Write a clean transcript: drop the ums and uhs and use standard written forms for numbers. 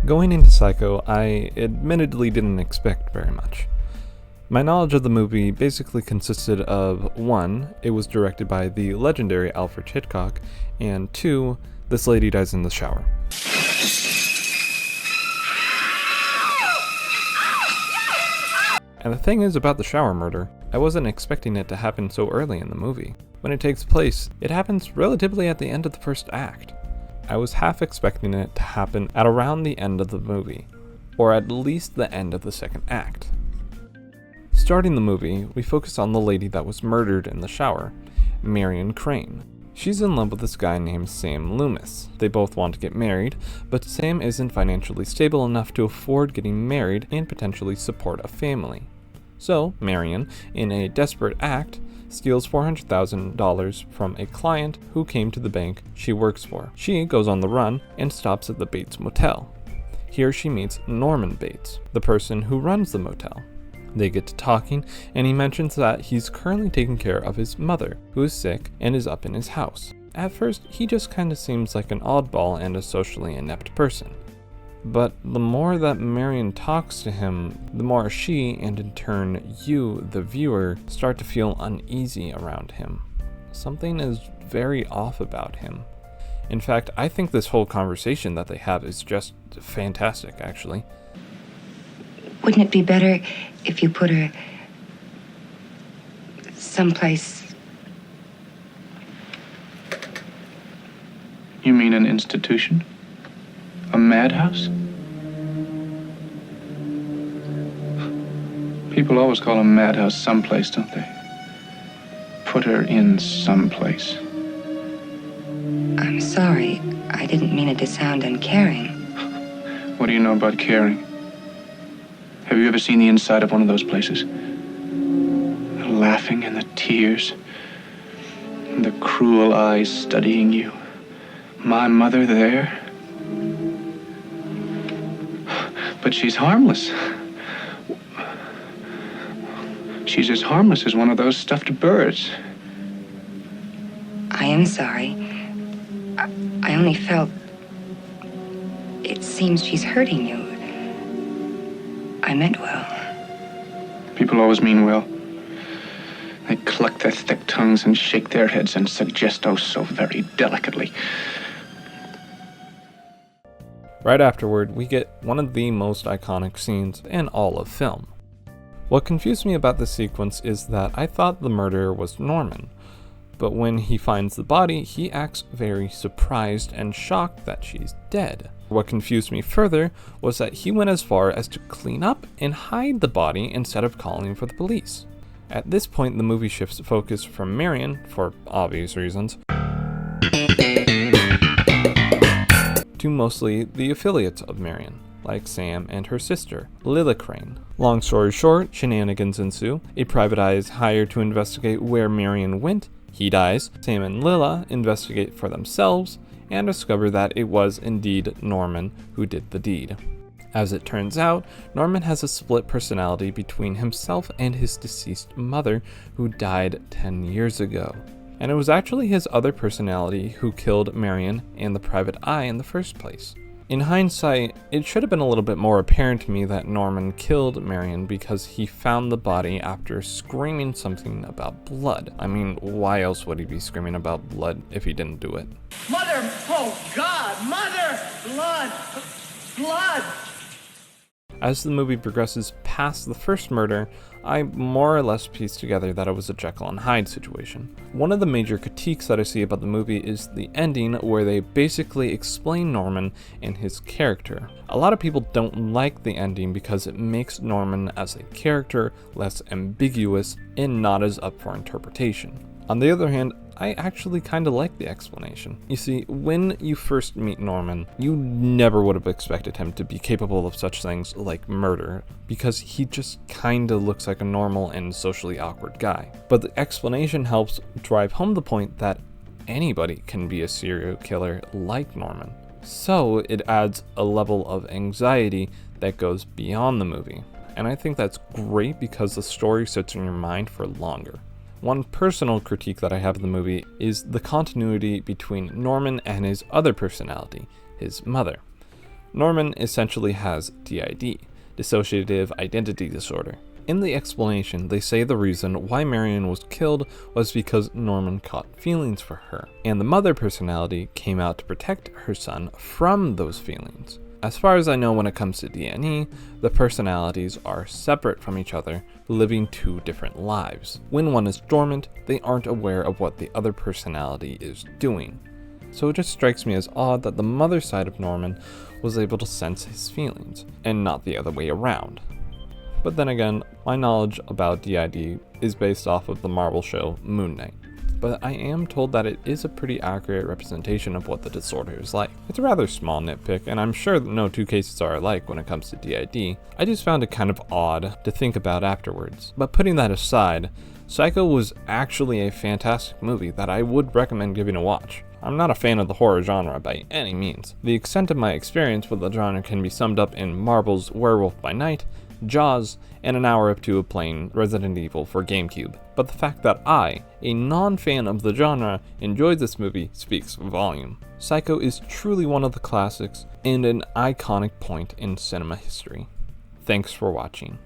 Going into Psycho, I admittedly didn't expect very much. My knowledge of the movie basically consisted of 1, it was directed by the legendary Alfred Hitchcock, and 2, this lady dies in the shower. And the thing is about the shower murder, I wasn't expecting it to happen so early in the movie. When it takes place, it happens relatively at the end of the first act. I was half expecting it to happen at around the end of the movie, or at least the end of the second act. Starting the movie, we focus on the lady that was murdered in the shower, Marion Crane. She's in love with this guy named Sam Loomis. They both want to get married, but Sam isn't financially stable enough to afford getting married and potentially support a family. So, Marion, in a desperate act, steals $400,000 from a client who came to the bank she works for. She goes on the run and stops at the Bates Motel. Here she meets Norman Bates, the person who runs the motel. They get to talking, and he mentions that he's currently taking care of his mother, who is sick and is up in his house. At first, he just kinda seems like an oddball and a socially inept person. But the more that Marion talks to him, the more she, and in turn you, the viewer, start to feel uneasy around him. Something is very off about him. In fact, I think this whole conversation that they have is just fantastic, actually. Wouldn't it be better if you put her someplace? You mean an institution? A madhouse? People always call a madhouse someplace, don't they? Put her in someplace. I'm sorry. I didn't mean it to sound uncaring. What do you know about caring? Have you ever seen the inside of one of those places? The laughing and the tears, and the cruel eyes studying you. My mother there? But she's harmless. She's as harmless as one of those stuffed birds. I am sorry. I only felt... It seems she's hurting you. I meant well. People always mean well. They cluck their thick tongues and shake their heads and suggest oh so very delicately. Right afterward, we get one of the most iconic scenes in all of film. What confused me about this sequence is that I thought the murderer was Norman, but when he finds the body, he acts very surprised and shocked that she's dead. What confused me further was that he went as far as to clean up and hide the body instead of calling for the police. At this point, the movie shifts focus from Marion, for obvious reasons, to mostly the affiliates of Marion, like Sam and her sister, Lila Crane. Long story short, shenanigans ensue. A private eye is hired to investigate where Marion went. He dies. Sam and Lila investigate for themselves and discover that it was indeed Norman who did the deed. As it turns out, Norman has a split personality between himself and his deceased mother, who died 10 years ago. And it was actually his other personality who killed Marion and the private eye in the first place. In hindsight, it should have been a little bit more apparent to me that Norman killed Marion because he found the body after screaming something about blood. I mean, why else would he be screaming about blood if he didn't do it? Mother! Oh, God! Mother! Blood! Blood! As the movie progresses past the first murder, I more or less piece together that it was a Jekyll and Hyde situation. One of the major critiques that I see about the movie is the ending, where they basically explain Norman and his character. A lot of people don't like the ending because it makes Norman as a character less ambiguous and not as up for interpretation. On the other hand, I actually kind of like the explanation. You see, when you first meet Norman, you never would have expected him to be capable of such things like murder, because he just kind of looks like a normal and socially awkward guy. But the explanation helps drive home the point that anybody can be a serial killer like Norman. So it adds a level of anxiety that goes beyond the movie. And I think that's great because the story sits in your mind for longer. One personal critique that I have of the movie is the continuity between Norman and his other personality, his mother. Norman essentially has DID, dissociative identity disorder. In the explanation, they say the reason why Marion was killed was because Norman caught feelings for her, and the mother personality came out to protect her son from those feelings. As far as I know, when it comes to DNE, the personalities are separate from each other, living two different lives. When one is dormant, they aren't aware of what the other personality is doing. So it just strikes me as odd that the mother side of Norman was able to sense his feelings, and not the other way around. But then again, my knowledge about DID is based off of the Marvel show Moon Knight. But I am told that it is a pretty accurate representation of what the disorder is like. It's a rather small nitpick, and I'm sure that no two cases are alike when it comes to DID. I just found it kind of odd to think about afterwards. But putting that aside, Psycho was actually a fantastic movie that I would recommend giving a watch. I'm not a fan of the horror genre by any means. The extent of my experience with the genre can be summed up in Marvel's Werewolf by Night, Jaws, and an hour or two of playing Resident Evil for GameCube. But the fact that I, a non-fan of the genre, enjoyed this movie speaks volume. Psycho is truly one of the classics and an iconic point in cinema history. Thanks for watching.